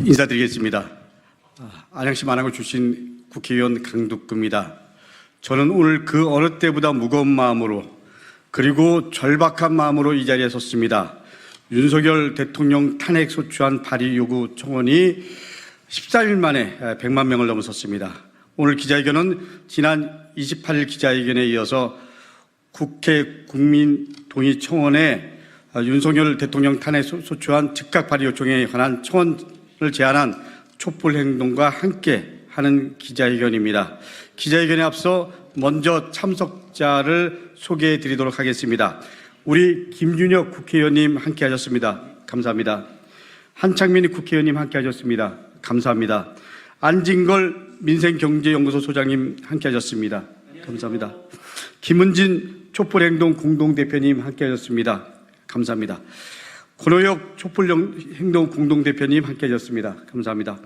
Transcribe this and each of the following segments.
인사드리겠습니다. 안양시 만화구 출신 국회의원 강두구입니다. 저는 오늘 그 어느 때보다 무거운 마음으로 그리고 절박한 마음으로 이 자리에 섰습니다. 윤석열 대통령 탄핵 소추안 발의 요구 청원이 14일 만에 100만 명을 넘어섰습니다. 오늘 기자회견은 지난 28일 기자회견에 이어서 국회 국민 동의 청원에 윤석열 대통령 탄핵 소추안 즉각 발의 요청에 관한 청원을 제안한 촛불 행동과 함께 하는 기자회견입니다. 기자회견에 앞서 먼저 참석자를 소개해 드리도록 하겠습니다. 우리 김준혁 국회의원님 함께 하셨습니다. 감사합니다. 한창민 국회의원님 함께 하셨습니다. 감사합니다. 안진걸 민생경제연구소 소장님 함께 하셨습니다. 감사합니다. 김은진 촛불행동 공동대표님 함께 하셨습니다. 감사합니다. 권호혁 촛불행동 공동대표님 함께 하셨습니다. 감사합니다.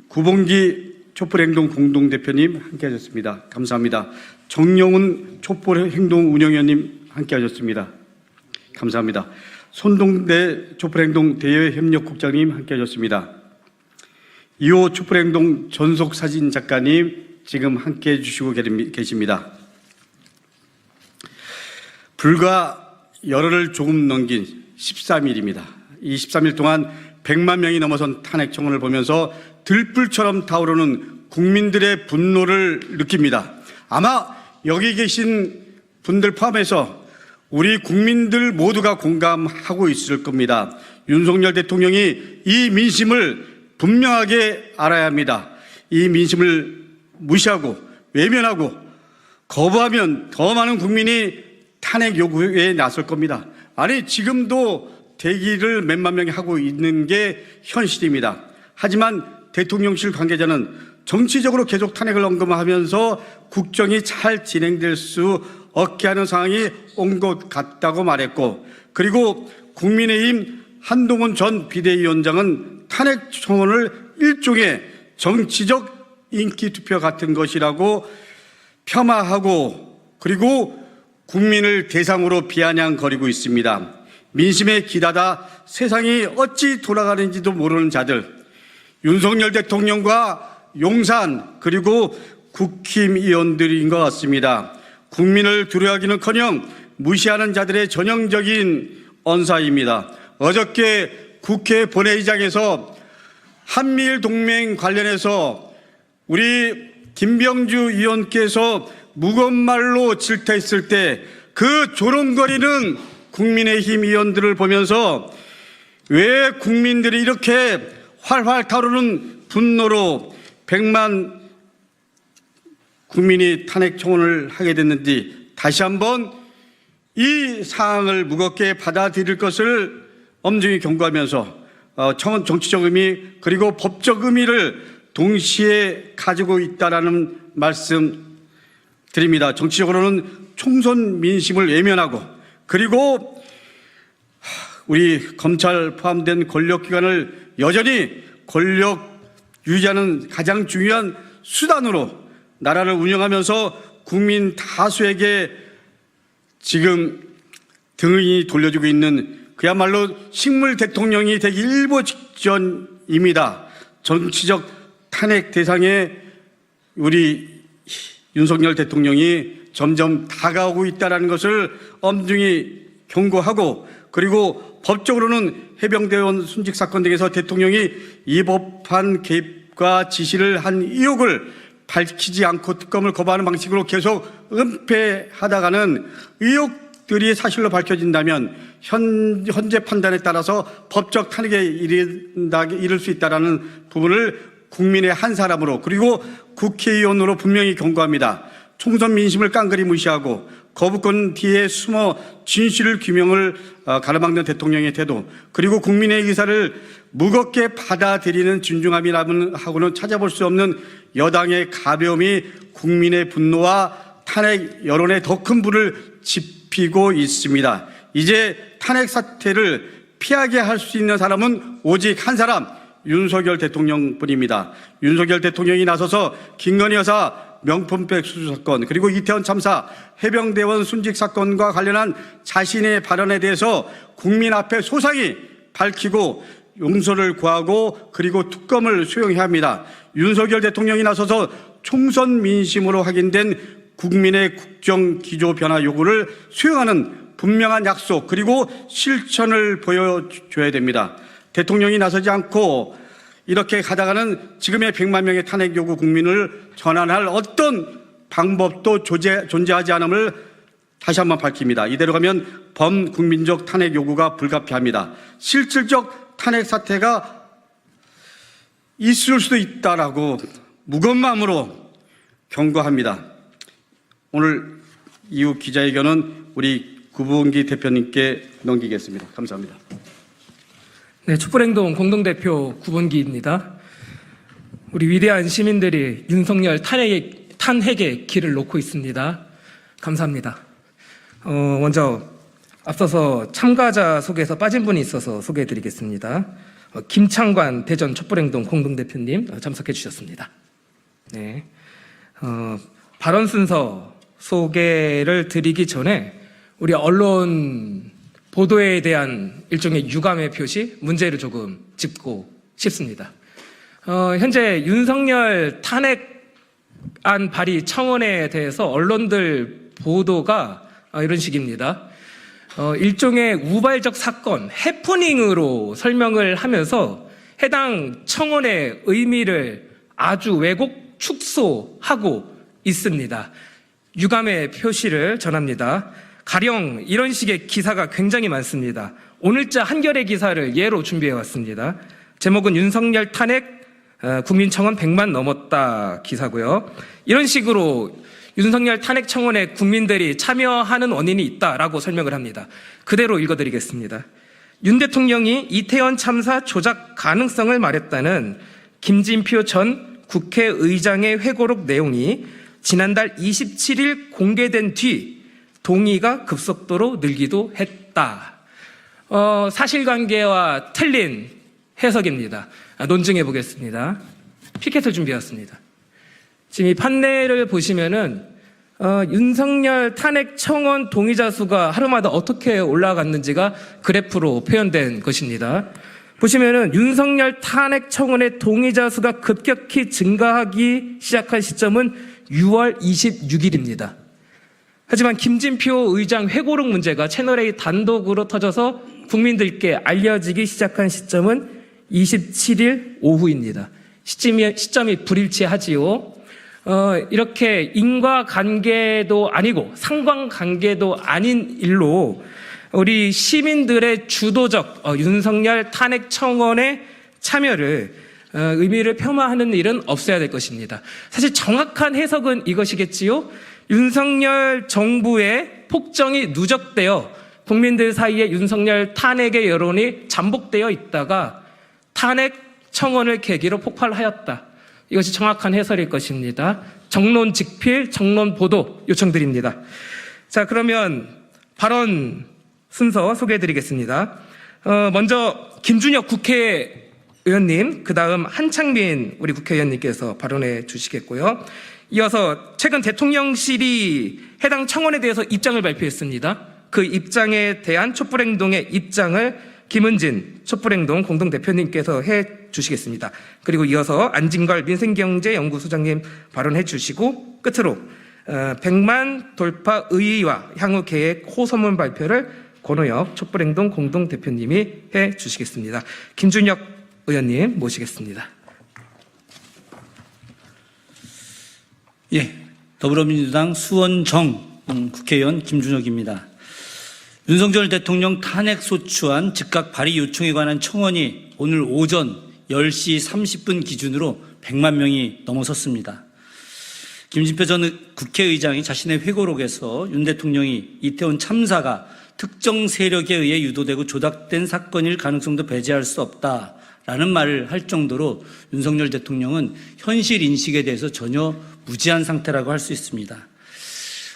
구봉기 촛불행동 공동대표님 함께 하셨습니다. 감사합니다. 정영훈 촛불행동 운영위원님 함께 하셨습니다. 감사합니다. 손동대 촛불행동 대외협력국장님 함께 하셨습니다. 이호 촛불행동 전속사진 작가님 지금 함께 해주시고 계십니다. 불과 열흘을 조금 넘긴 13일입니다. 이 13일 동안 100만 명이 넘어선 탄핵 청원을 보면서 들불처럼 타오르는 국민들의 분노를 느낍니다. 아마 여기 계신 분들 포함해서 우리 국민들 모두가 공감하고 있을 겁니다. 윤석열 대통령이 이 민심을 분명하게 알아야 합니다. 이 민심을 무시하고 외면하고 거부하면 더 많은 국민이 탄핵 요구에 나설 겁니다. 아니 지금도 대기를 몇만 명이 하고 있는 게 현실입니다. 하지만 대통령실 관계자는 정치적으로 계속 탄핵을 언급하면서 국정이 잘 진행될 수 없게 하는 상황이 온 것 같다고 말했고, 그리고 국민의힘 한동훈 전 비대위원장은 탄핵 청원을 일종의 정치적 인기투표 같은 것이라고 폄하하고 그리고 국민을 대상으로 비아냥거리고 있습니다. 민심에 기다다 세상이 어찌 돌아가는지도 모르는 자들, 윤석열 대통령과 용산 그리고 국힘의원들인 것 같습니다. 국민을 두려워하기는커녕 무시하는 자들의 전형적인 언사입니다. 어저께 국회 본회의장에서 한미일 동맹 관련해서 우리 김병주 의원께서 무거운 말로 질타했을 때 그 조롱거리는 국민의힘 의원들을 보면서 왜 국민들이 이렇게 활활 타오르는 분노로 100만 국민이 탄핵 청원을 하게 됐는지 다시 한번 이 사항을 무겁게 받아들일 것을 엄중히 경고하면서 청원 정치적 의미 그리고 법적 의미를 동시에 가지고 있다라는 말씀 드립니다. 정치적으로는 총선 민심을 외면하고 그리고 우리 검찰 포함된 권력기관을 여전히 권력 유지하는 가장 중요한 수단으로 나라를 운영하면서 국민 다수에게 지금 등이 돌려주고 있는 그야말로 식물 대통령이 되기 일보 직전입니다. 정치적 탄핵 대상에 우리 윤석열 대통령이 점점 다가오고 있다는 것을 엄중히 경고하고 그리고 법적으로는 해병대원 순직 사건 등에서 대통령이 위법한 개입과 지시를 한 의혹을 밝히지 않고 특검을 거부하는 방식으로 계속 은폐하다가는 의혹들이 사실로 밝혀진다면 현재 판단에 따라서 법적 탄핵에 이를 수 있다는 부분을 국민의 한 사람으로 그리고 국회의원으로 분명히 경고합니다. 총선 민심을 깡그리 무시하고 거부권 뒤에 숨어 진실 규명을 가로막는 대통령의 태도 그리고 국민의 의사를 무겁게 받아들이는 진중함이라고는 찾아볼 수 없는 여당의 가벼움이 국민의 분노와 탄핵 여론에 더 큰 불을 지피고 있습니다. 이제 탄핵 사태를 피하게 할 수 있는 사람은 오직 한 사람 윤석열 대통령뿐입니다. 윤석열 대통령이 나서서 김건희 여사 명품백 수수 사건 그리고 이태원 참사 해병대원 순직 사건과 관련한 자신의 발언에 대해서 국민 앞에 소상히 밝히고 용서를 구하고 그리고 특검을 수용해야 합니다. 윤석열 대통령이 나서서 총선 민심으로 확인된 국민의 국정 기조 변화 요구를 수용하는 분명한 약속 그리고 실천을 보여줘야 됩니다. 대통령이 나서지 않고 이렇게 가다가는 지금의 100만 명의 탄핵 요구 국민을 전환할 어떤 방법도 존재하지 않음을 다시 한번 밝힙니다. 이대로 가면 범국민적 탄핵 요구가 불가피합니다. 실질적 탄핵 사태가 있을 수도 있다라고 무거운 마음으로 경고합니다. 오늘 이후 기자회견은 우리 구본기 대표님께 넘기겠습니다. 감사합니다. 네, 촛불행동 공동대표 구본기입니다. 우리 위대한 시민들이 윤석열 탄핵의 길을 놓고 있습니다. 감사합니다. 먼저 앞서서 참가자 소개에서 빠진 분이 있어서 소개해드리겠습니다. 김창관 대전 촛불행동 공동대표님 참석해 주셨습니다. 네, 발언 순서 소개를 드리기 전에 우리 언론 보도에 대한 일종의 유감의 표시, 문제를 조금 짚고 싶습니다. 현재 윤석열 탄핵안 발의 청원에 대해서 언론들 보도가 이런 식입니다. 일종의 우발적 사건, 해프닝으로 설명을 하면서 해당 청원의 의미를 아주 왜곡 축소하고 있습니다. 유감의 표시를 전합니다. 가령 이런 식의 기사가 굉장히 많습니다. 오늘자 한겨레 기사를 예로 준비해 왔습니다. 제목은 윤석열 탄핵 국민청원 100만 넘었다 기사고요. 이런 식으로 윤석열 탄핵 청원에 국민들이 참여하는 원인이 있다라고 설명을 합니다. 그대로 읽어드리겠습니다. 윤 대통령이 이태원 참사 조작 가능성을 말했다는 김진표 전 국회의장의 회고록 내용이 지난달 27일 공개된 뒤 동의가 급속도로 늘기도 했다. 사실관계와 틀린 해석입니다. 논증해 보겠습니다. 피켓을 준비했습니다. 지금 이 판넬을 보시면은 윤석열 탄핵 청원 동의자 수가 하루마다 어떻게 올라갔는지가 그래프로 표현된 것입니다. 보시면은 윤석열 탄핵 청원의 동의자 수가 급격히 증가하기 시작한 시점은 6월 26일입니다. 하지만 김진표 의장 회고록 문제가 채널A 단독으로 터져서 국민들께 알려지기 시작한 시점은 27일 오후입니다. 시점이 불일치하지요. 이렇게 인과관계도 아니고 상관관계도 아닌 일로 우리 시민들의 주도적 윤석열 탄핵 청원에 참여를 의미를 폄하하는 일은 없어야 될 것입니다. 사실 정확한 해석은 이것이겠지요. 윤석열 정부의 폭정이 누적되어 국민들 사이에 윤석열 탄핵의 여론이 잠복되어 있다가 탄핵 청원을 계기로 폭발하였다. 이것이 정확한 해설일 것입니다. 정론 직필, 정론 보도 요청드립니다. 자, 그러면 발언 순서 소개해드리겠습니다. 먼저 김준혁 국회의원님, 그 다음 한창민 우리 국회의원님께서 발언해 주시겠고요. 이어서 최근 대통령실이 해당 청원에 대해서 입장을 발표했습니다. 그 입장에 대한 촛불행동의 입장을 김은진 촛불행동 공동대표님께서 해 주시겠습니다. 그리고 이어서 안진걸 민생경제연구소장님 발언해 주시고 끝으로 100만 돌파 의의와 향후 계획 호소문 발표를 권호혁 촛불행동 공동대표님이 해 주시겠습니다. 김준혁 의원님 모시겠습니다. 예, 더불어민주당 수원정 국회의원 김준혁입니다. 윤석열 대통령 탄핵소추안 즉각 발의 요청에 관한 청원이 오늘 오전 10시 30분 기준으로 100만 명이 넘어섰습니다. 김진표 전 국회의장이 자신의 회고록에서 윤 대통령이 이태원 참사가 특정 세력에 의해 유도되고 조작된 사건일 가능성도 배제할 수 없다라는 말을 할 정도로 윤석열 대통령은 현실 인식에 대해서 전혀 무지한 상태라고 할 수 있습니다.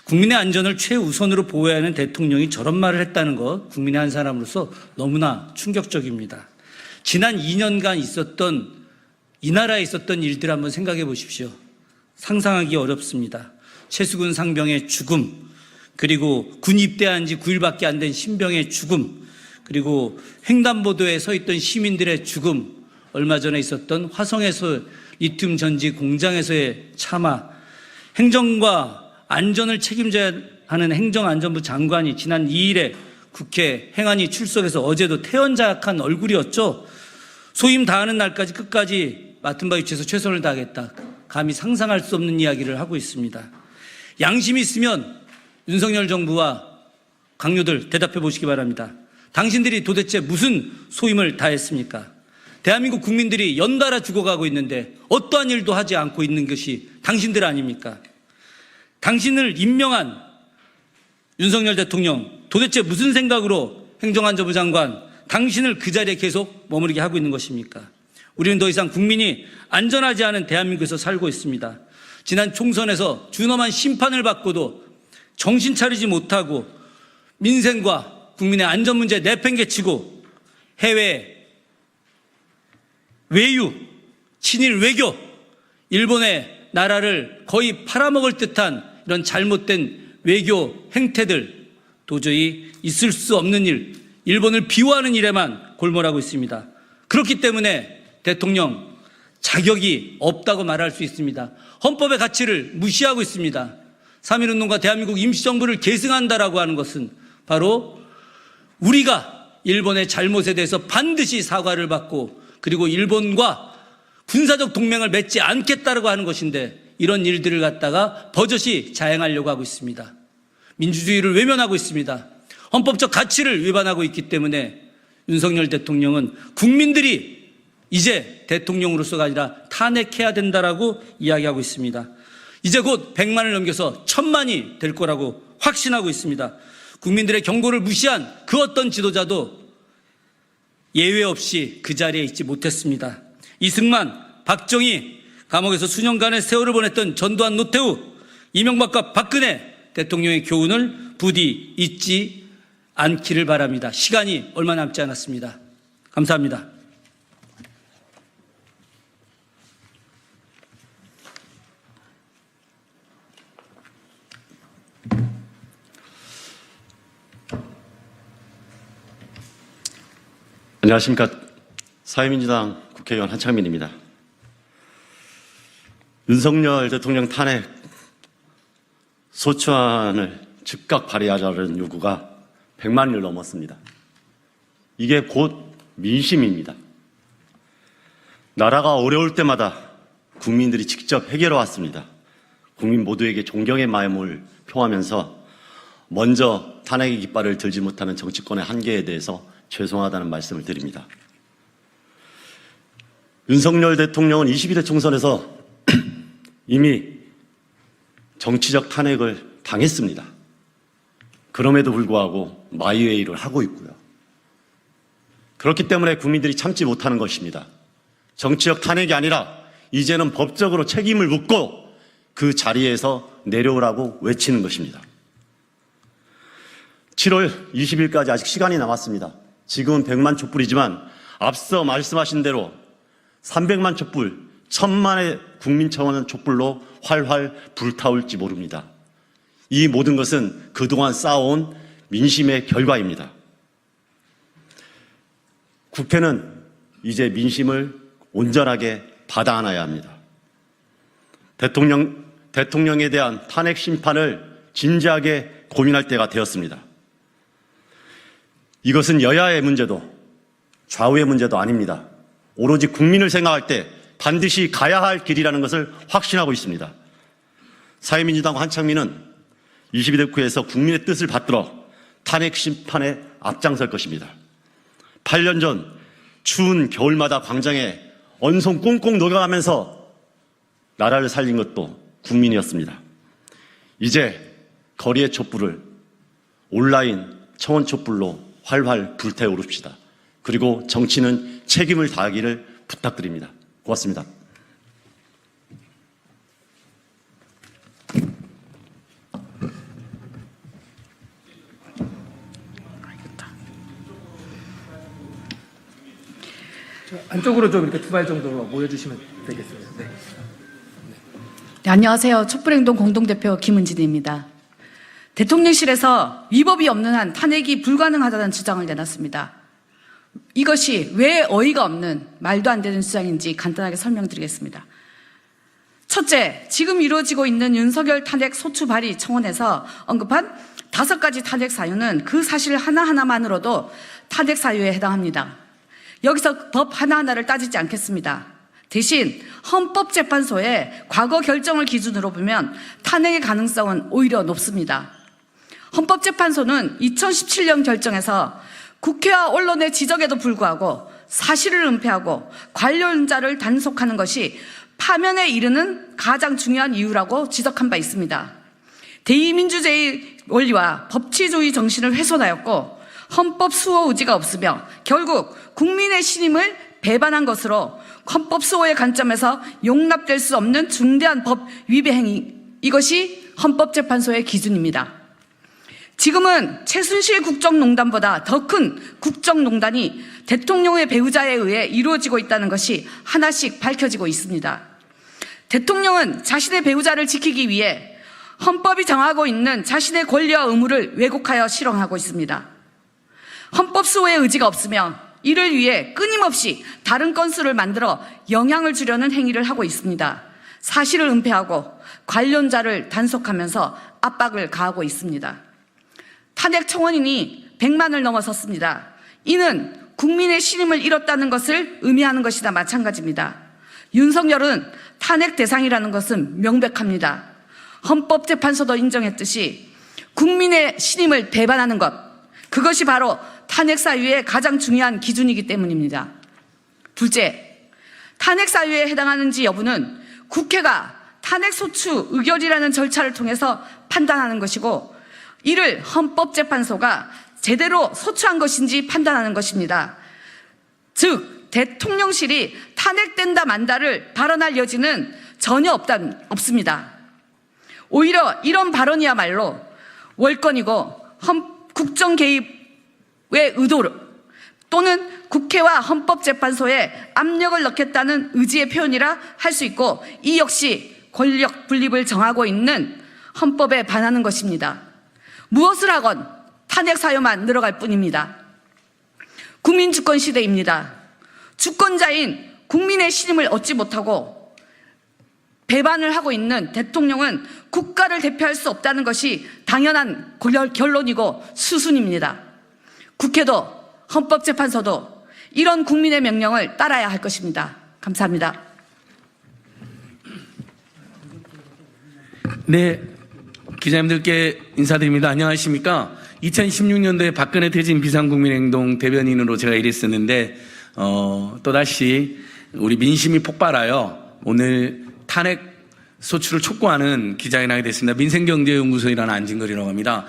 국민의 안전을 최우선으로 보호해야 하는 대통령이 저런 말을 했다는 것, 국민의 한 사람으로서 너무나 충격적입니다. 지난 2년간 있었던 이 나라에 있었던 일들 한번 생각해 보십시오. 상상하기 어렵습니다. 최수근 상병의 죽음, 그리고 군 입대한 지 9일밖에 안 된 신병의 죽음, 그리고 횡단보도에 서 있던 시민들의 죽음, 얼마 전에 있었던 화성에서 리튬 전지 공장에서의 참화, 행정과 안전을 책임져야 하는 행정안전부 장관이 지난 2일에 국회 행안위 출석해서 어제도 태연자약한 얼굴이었죠. 소임 다하는 날까지 끝까지 맡은 바 위치에서 최선을 다하겠다. 감히 상상할 수 없는 이야기를 하고 있습니다. 양심이 있으면 윤석열 정부와 강요들 대답해 보시기 바랍니다. 당신들이 도대체 무슨 소임을 다했습니까? 대한민국 국민들이 연달아 죽어가고 있는데 어떠한 일도 하지 않고 있는 것이 당신들 아닙니까? 당신을 임명한 윤석열 대통령 도대체 무슨 생각으로 행정안전부 장관 당신을 그 자리에 계속 머무르게 하고 있는 것입니까? 우리는 더 이상 국민이 안전하지 않은 대한민국에서 살고 있습니다. 지난 총선에서 준엄한 심판을 받고도 정신 차리지 못하고 민생과 국민의 안전 문제 내팽개치고 해외 외유, 친일 외교, 일본의 나라를 거의 팔아먹을 듯한 이런 잘못된 외교 행태들, 도저히 있을 수 없는 일, 일본을 비호하는 일에만 골몰하고 있습니다. 그렇기 때문에 대통령 자격이 없다고 말할 수 있습니다. 헌법의 가치를 무시하고 있습니다. 3.1운동과 대한민국 임시정부를 계승한다라고 하는 것은 바로 우리가 일본의 잘못에 대해서 반드시 사과를 받고 그리고 일본과 군사적 동맹을 맺지 않겠다라고 하는 것인데 이런 일들을 갖다가 버젓이 자행하려고 하고 있습니다. 민주주의를 외면하고 있습니다. 헌법적 가치를 위반하고 있기 때문에 윤석열 대통령은 국민들이 이제 대통령으로서가 아니라 탄핵해야 된다라고 이야기하고 있습니다. 이제 곧 100만을 넘겨서 1000만이 될 거라고 확신하고 있습니다. 국민들의 경고를 무시한 그 어떤 지도자도 예외 없이 그 자리에 있지 못했습니다. 이승만, 박정희, 감옥에서 수년간의 세월을 보냈던 전두환, 노태우, 이명박과 박근혜 대통령의 교훈을 부디 잊지 않기를 바랍니다. 시간이 얼마 남지 않았습니다. 감사합니다. 안녕하십니까. 사회민주당 국회의원 한창민입니다. 윤석열 대통령 탄핵 소추안을 즉각 발의하자는 요구가 100만을 넘었습니다. 이게 곧 민심입니다. 나라가 어려울 때마다 국민들이 직접 해결해 왔습니다. 국민 모두에게 존경의 마음을 표하면서 먼저 탄핵의 깃발을 들지 못하는 정치권의 한계에 대해서 죄송하다는 말씀을 드립니다. 윤석열 대통령은 22대 총선에서 이미 정치적 탄핵을 당했습니다. 그럼에도 불구하고 마이웨이를 하고 있고요. 그렇기 때문에 국민들이 참지 못하는 것입니다. 정치적 탄핵이 아니라 이제는 법적으로 책임을 묻고 그 자리에서 내려오라고 외치는 것입니다. 7월 20일까지 아직 시간이 남았습니다. 지금은 100만 촛불이지만 앞서 말씀하신 대로 300만 촛불, 1000만의 국민청원 촛불로 활활 불타올지 모릅니다. 이 모든 것은 그동안 쌓아온 민심의 결과입니다. 국회는 이제 민심을 온전하게 받아 안아야 합니다. 대통령에 대한 탄핵 심판을 진지하게 고민할 때가 되었습니다. 이것은 여야의 문제도 좌우의 문제도 아닙니다. 오로지 국민을 생각할 때 반드시 가야 할 길이라는 것을 확신하고 있습니다. 사회민주당 한창민은 22대 국회에서 국민의 뜻을 받들어 탄핵 심판에 앞장설 것입니다. 8년 전 추운 겨울마다 광장에 언송 꽁꽁 녹아가면서 나라를 살린 것도 국민이었습니다. 이제 거리의 촛불을 온라인 청원 촛불로 활활 불태우릅시다. 그리고 정치는 책임을 다하기를 부탁드립니다. 고맙습니다. 안쪽으로 좀 이렇게 두 발 정도 모여주시면 되겠습니다. 네. 네, 안녕하세요. 촛불행동 공동대표 김은진입니다. 대통령실에서 위법이 없는 한 탄핵이 불가능하다는 주장을 내놨습니다. 이것이 왜 어이가 없는 말도 안 되는 주장인지 간단하게 설명드리겠습니다. 첫째, 지금 이루어지고 있는 윤석열 탄핵 소추 발의 청원에서 언급한 5가지 탄핵 사유는 그 사실 하나하나만으로도 탄핵 사유에 해당합니다. 여기서 법 하나하나를 따지지 않겠습니다. 대신 헌법재판소의 과거 결정을 기준으로 보면 탄핵의 가능성은 오히려 높습니다. 헌법재판소는 2017년 결정에서 국회와 언론의 지적에도 불구하고 사실을 은폐하고 관련자를 단속하는 것이 파면에 이르는 가장 중요한 이유라고 지적한 바 있습니다. 대의민주주의 원리와 법치주의 정신을 훼손하였고 헌법 수호 의지가 없으며 결국 국민의 신임을 배반한 것으로 헌법 수호의 관점에서 용납될 수 없는 중대한 법 위배 행위, 이것이 헌법재판소의 기준입니다. 지금은 최순실 국정농단보다 더 큰 국정농단이 대통령의 배우자에 의해 이루어지고 있다는 것이 하나씩 밝혀지고 있습니다. 대통령은 자신의 배우자를 지키기 위해 헌법이 정하고 있는 자신의 권리와 의무를 왜곡하여 실행하고 있습니다. 헌법 수호의 의지가 없으며 이를 위해 끊임없이 다른 건수를 만들어 영향을 주려는 행위를 하고 있습니다. 사실을 은폐하고 관련자를 단속하면서 압박을 가하고 있습니다. 탄핵 청원인이 100만을 넘어섰습니다. 이는 국민의 신임을 잃었다는 것을 의미하는 것이나 마찬가지입니다. 윤석열은 탄핵 대상이라는 것은 명백합니다. 헌법재판소도 인정했듯이 국민의 신임을 배반하는 것, 그것이 바로 탄핵 사유의 가장 중요한 기준이기 때문입니다. 둘째, 탄핵 사유에 해당하는지 여부는 국회가 탄핵 소추 의결이라는 절차를 통해서 판단하는 것이고 이를 헌법재판소가 제대로 소추한 것인지 판단하는 것입니다. 즉 대통령실이 탄핵된다 만다를 발언할 여지는 전혀 없습니다. 오히려 이런 발언이야말로 월권이고 국정 개입의 의도로 또는 국회와 헌법재판소에 압력을 넣겠다는 의지의 표현이라 할 수 있고 이 역시 권력 분립을 정하고 있는 헌법에 반하는 것입니다. 무엇을 하건 탄핵 사유만 늘어갈 뿐입니다. 국민주권 시대입니다. 주권자인 국민의 신임을 얻지 못하고 배반을 하고 있는 대통령은 국가를 대표할 수 없다는 것이 당연한 결론이고 수순입니다. 국회도 헌법재판소도 이런 국민의 명령을 따라야 할 것입니다. 감사합니다. 네, 기자님들께 인사드립니다. 안녕하십니까? 2016년도에 박근혜 퇴진 비상국민행동 대변인으로 제가 일했었는데 또다시 우리 민심이 폭발하여 오늘 탄핵 소추를 촉구하는 기자회견하게 됐습니다. 민생경제연구소이라는 안진걸이라고 합니다.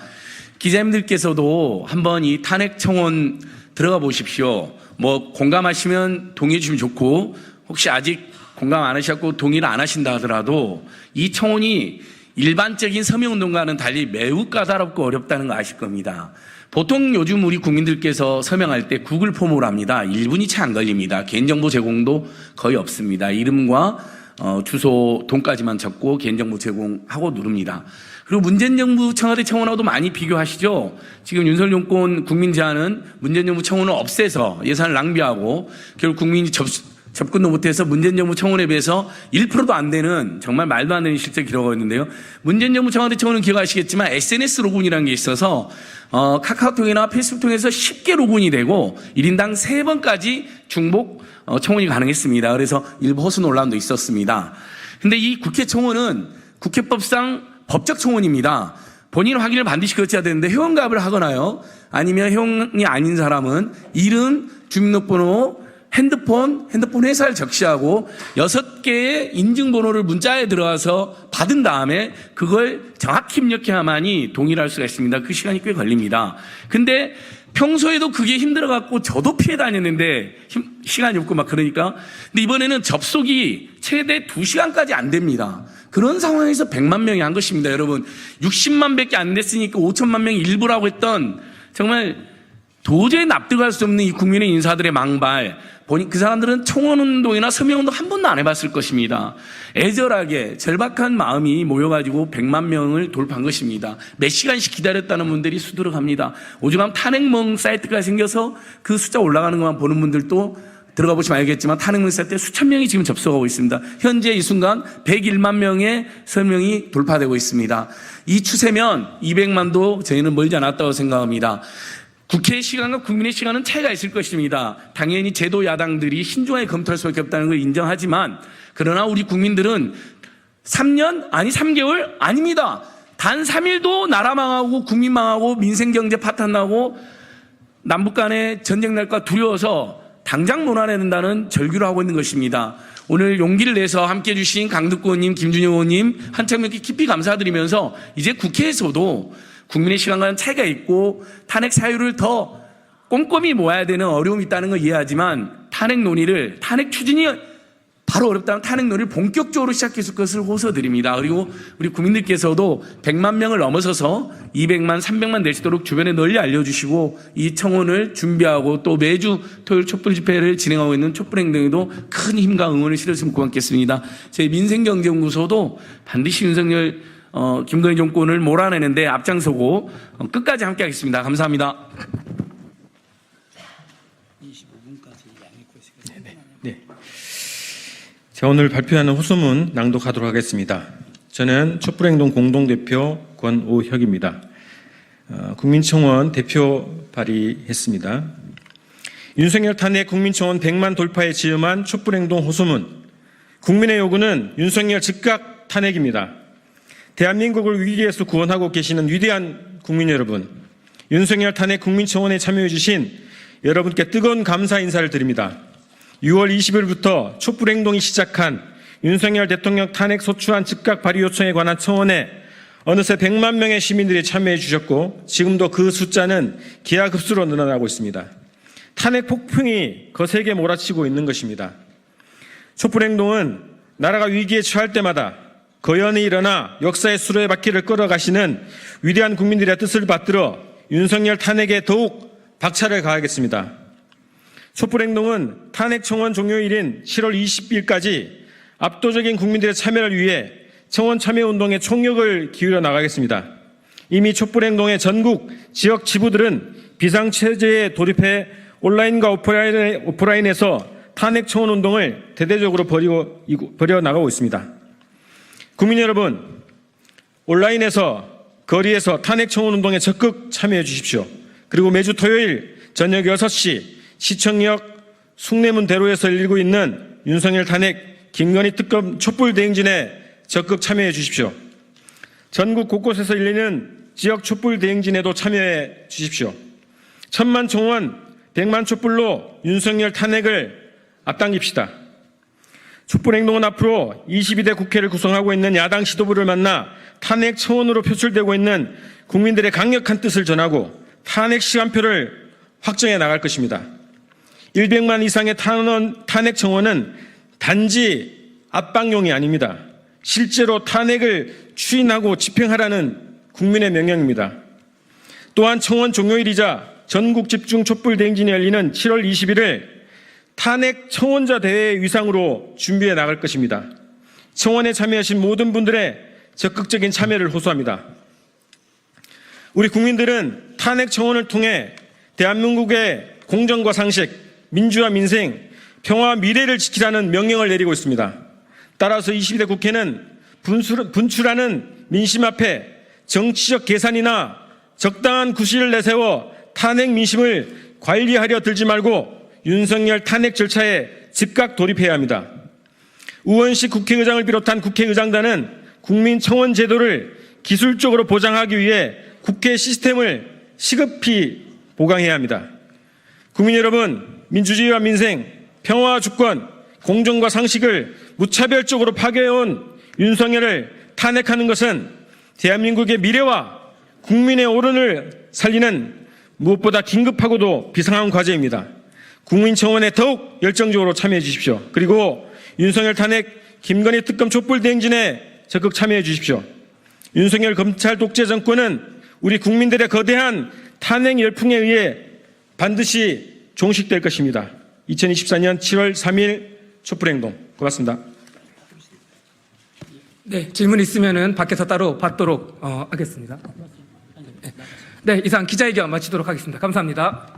기자님들께서도 한번 이 탄핵 청원 들어가 보십시오. 뭐 공감하시면 동의해 주시면 좋고 혹시 아직 공감 안 하셨고 동의를 안 하신다 하더라도 이 청원이 일반적인 서명운동과는 달리 매우 까다롭고 어렵다는 거 아실 겁니다. 보통 요즘 우리 국민들께서 서명할 때 구글 폼으로 합니다. 1분이 채 안 걸립니다. 개인정보 제공도 거의 없습니다. 이름과 주소, 돈까지만 적고 개인정보 제공하고 누릅니다. 그리고 문재인 정부 청와대 청원하고도 많이 비교하시죠. 지금 윤석열 정권 국민 제안은 문재인 정부 청원을 없애서 예산을 낭비하고 결국 국민이 접근도 못해서 문재인 정부 청원에 비해서 1%도 안 되는 정말 말도 안 되는 실적 기록하고 있는데요. 문재인 정부 청와대 청원은 기억하시겠지만 SNS 로그인이라는 게 있어서 카카오톡이나 페이스북 통해서 쉽게 로그인이 되고 1인당 3번까지 중복 청원이 가능했습니다. 그래서 일부 허수 논란도 있었습니다. 근데 이 국회 청원은 국회법상 법적 청원입니다. 본인 확인을 반드시 거쳐야 되는데 회원가입을 하거나요. 아니면 회원이 아닌 사람은 이름, 주민등록번호, 핸드폰 회사를 적시하고 6개의 인증번호를 문자에 들어가서 받은 다음에 그걸 정확히 입력해야만이 동의를 할 수가 있습니다. 그 시간이 꽤 걸립니다. 근데 평소에도 그게 힘들어갖고 저도 피해 다녔는데 시간이 없고 막 그러니까. 근데 이번에는 접속이 최대 2시간까지 안 됩니다. 그런 상황에서 100만 명이 한 것입니다. 여러분 60만 밖에 안 됐으니까 5천만 명이 일부라고 했던 정말 도저히 납득할 수 없는 이 국민의 인사들의 망발, 그 사람들은 청원운동이나 서명운동 한 번도 안 해봤을 것입니다. 애절하게 절박한 마음이 모여가지고 100만 명을 돌파한 것입니다. 몇 시간씩 기다렸다는 분들이 수두룩 합니다. 오죽하면 탄핵멍 사이트가 생겨서 그 숫자 올라가는 것만 보는 분들도 들어가 보시면 알겠지만 탄핵멍 사이트에 수천 명이 지금 접속하고 있습니다. 현재 이 순간 101만 명의 서명이 돌파되고 있습니다. 이 추세면 200만도 저희는 멀지 않았다고 생각합니다. 국회의 시간과 국민의 시간은 차이가 있을 것입니다. 당연히 제도 야당들이 신중하게 검토할 수밖에 없다는 걸 인정하지만, 그러나 우리 국민들은 3년? 아니 3개월? 아닙니다. 단 3일도 나라 망하고 국민 망하고 민생 경제 파탄나고 남북 간의 전쟁 날까 두려워서 당장 논안해야 된다는 절규를 하고 있는 것입니다. 오늘 용기를 내서 함께해 주신 강덕구 의원님, 김준영 의원님, 한창명께 깊이 감사드리면서 이제 국회에서도 국민의 시간과는 차이가 있고 탄핵 사유를 더 꼼꼼히 모아야 되는 어려움이 있다는 걸 이해하지만, 탄핵 논의를, 탄핵 추진이 바로 어렵다면 탄핵 논의를 본격적으로 시작했을 것을 호소드립니다. 그리고 우리 국민들께서도 100만 명을 넘어서서 200만, 300만 될 수 있도록 주변에 널리 알려주시고, 이 청원을 준비하고 또 매주 토요일 촛불 집회를 진행하고 있는 촛불행동에도 큰 힘과 응원을 실어주시면 고맙겠습니다. 저희 민생경제연구소도 반드시 윤석열 김건희 정권을 몰아내는데 앞장서고 끝까지 함께하겠습니다. 감사합니다. 네. 제가 오늘 발표하는 호소문 낭독하도록 하겠습니다. 저는 촛불행동 공동대표 권오혁입니다. 국민청원 대표 발의했습니다. 윤석열 탄핵 국민청원 100만 돌파에 지음한 촛불행동 호소문. 국민의 요구는 윤석열 즉각 탄핵입니다. 대한민국을 위기에서 구원하고 계시는 위대한 국민 여러분, 윤석열 탄핵 국민청원에 참여해 주신 여러분께 뜨거운 감사 인사를 드립니다. 6월 20일부터 촛불행동이 시작한 윤석열 대통령 탄핵 소추안 즉각 발의 요청에 관한 청원에 어느새 100만 명의 시민들이 참여해 주셨고, 지금도 그 숫자는 기하급수로 늘어나고 있습니다. 탄핵 폭풍이 거세게 몰아치고 있는 것입니다. 촛불행동은 나라가 위기에 처할 때마다 거연히 일어나 역사의 수레바퀴를 끌어가시는 위대한 국민들의 뜻을 받들어 윤석열 탄핵에 더욱 박차를 가하겠습니다. 촛불행동은 탄핵 청원 종료일인 7월 20일까지 압도적인 국민들의 참여를 위해 청원 참여운동에 총력을 기울여 나가겠습니다. 이미 촛불행동의 전국 지역 지부들은 비상체제에 돌입해 온라인과 오프라인에서 탄핵 청원 운동을 대대적으로 벌여 나가고 있습니다. 국민 여러분, 온라인에서 거리에서 탄핵 청원 운동에 적극 참여해 주십시오. 그리고 매주 토요일 저녁 6시 시청역 숭례문대로에서 열리고 있는 윤석열 탄핵 김건희 특검 촛불 대행진에 적극 참여해 주십시오. 전국 곳곳에서 열리는 지역 촛불 대행진에도 참여해 주십시오. 1000만 총원, 100만 촛불로 윤석열 탄핵을 앞당깁시다. 촛불행동은 앞으로 22대 국회를 구성하고 있는 야당 지도부를 만나 탄핵 청원으로 표출되고 있는 국민들의 강력한 뜻을 전하고 탄핵 시간표를 확정해 나갈 것입니다. 100만 이상의 탄핵 청원은 단지 압박용이 아닙니다. 실제로 탄핵을 추인하고 집행하라는 국민의 명령입니다. 또한 청원 종료일이자 전국 집중 촛불 대행진이 열리는 7월 20일을 탄핵 청원자 대회의 위상으로 준비해 나갈 것입니다. 청원에 참여하신 모든 분들의 적극적인 참여를 호소합니다. 우리 국민들은 탄핵 청원을 통해 대한민국의 공정과 상식, 민주화 민생, 평화와 미래를 지키라는 명령을 내리고 있습니다. 따라서 22대 국회는 분출하는 민심 앞에 정치적 계산이나 적당한 구실을 내세워 탄핵 민심을 관리하려 들지 말고 윤석열 탄핵 절차에 즉각 돌입해야 합니다. 우원식 국회의장을 비롯한 국회의장단은 국민청원 제도를 기술적으로 보장하기 위해 국회 시스템을 시급히 보강해야 합니다. 국민 여러분, 민주주의와 민생, 평화와 주권, 공정과 상식을 무차별적으로 파괴해온 윤석열을 탄핵하는 것은 대한민국의 미래와 국민의 오른을 살리는 무엇보다 긴급하고도 비상한 과제입니다. 국민청원에 더욱 열정적으로 참여해 주십시오. 그리고 윤석열 탄핵 김건희 특검 촛불 대행진에 적극 참여해 주십시오. 윤석열 검찰 독재 정권은 우리 국민들의 거대한 탄핵 열풍에 의해 반드시 종식될 것입니다. 2024년 7월 3일 촛불행동. 고맙습니다. 네, 질문 있으면은 밖에서 따로 받도록 하겠습니다. 네, 이상 기자회견 마치도록 하겠습니다. 감사합니다.